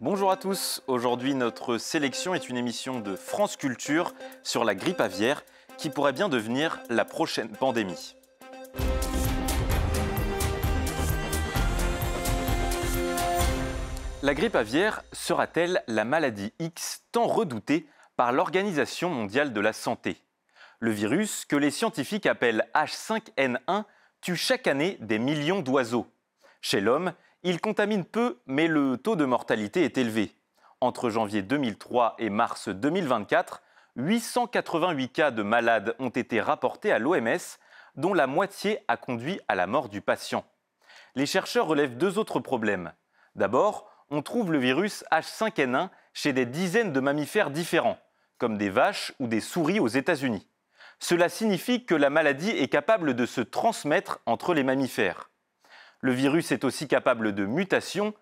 Bonjour à tous, aujourd'hui notre sélection est une émission de France Culture sur la grippe aviaire qui pourrait bien devenir la prochaine pandémie. La grippe aviaire sera-t-elle la maladie X tant redoutée par l'Organisation mondiale de la santé? Le virus, que les scientifiques appellent H5N1, tue chaque année des millions d'oiseaux. Chez l'homme, il contamine peu, mais le taux de mortalité est élevé. Entre janvier 2003 et mars 2024, 888 cas de malades ont été rapportés à l'OMS, dont la moitié a conduit à la mort du patient. Les chercheurs relèvent deux autres problèmes. D'abord, on trouve le virus H5N1 chez des dizaines de mammifères différents, comme des vaches ou des souris aux États-Unis. Cela signifie que la maladie est capable de se transmettre entre les mammifères. Le virus est aussi capable de mutations.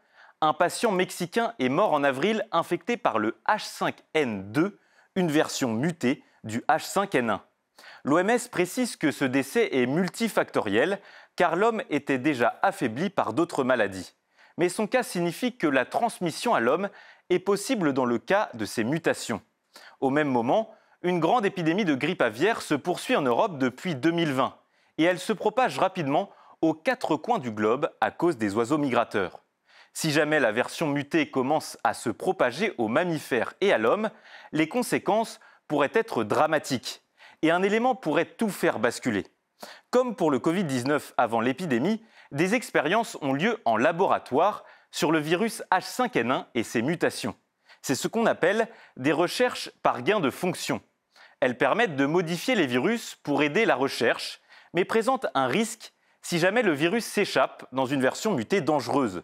Un patient mexicain est mort en avril infecté par le H5N2, une version mutée du H5N1. L'OMS précise que ce décès est multifactoriel car l'homme était déjà affaibli par d'autres maladies. Mais son cas signifie que la transmission à l'homme est possible dans le cas de ces mutations. Au même moment, une grande épidémie de grippe aviaire se poursuit en Europe depuis 2020 et elle se propage rapidement aux quatre coins du globe à cause des oiseaux migrateurs. Si jamais la version mutée commence à se propager aux mammifères et à l'homme, les conséquences pourraient être dramatiques et un élément pourrait tout faire basculer. Comme pour le Covid-19 avant l'épidémie, des expériences ont lieu en laboratoire sur le virus H5N1 et ses mutations. C'est ce qu'on appelle des recherches par gain de fonction. Elles permettent de modifier les virus pour aider la recherche, mais présentent un risque si jamais le virus s'échappe dans une version mutée dangereuse.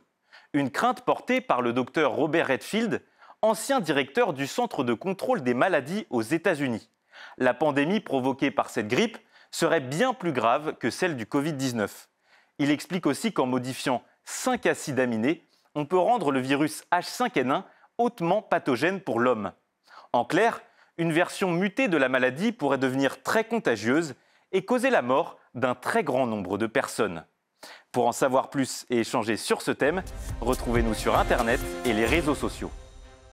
Une crainte portée par le docteur Robert Redfield, ancien directeur du Centre de contrôle des maladies aux États-Unis. La pandémie provoquée par cette grippe serait bien plus grave que celle du Covid-19. Il explique aussi qu'en modifiant 5 acides aminés, on peut rendre le virus H5N1 hautement pathogène pour l'homme. En clair, une version mutée de la maladie pourrait devenir très contagieuse et causer la mort d'un très grand nombre de personnes. Pour en savoir plus et échanger sur ce thème, retrouvez-nous sur Internet et les réseaux sociaux.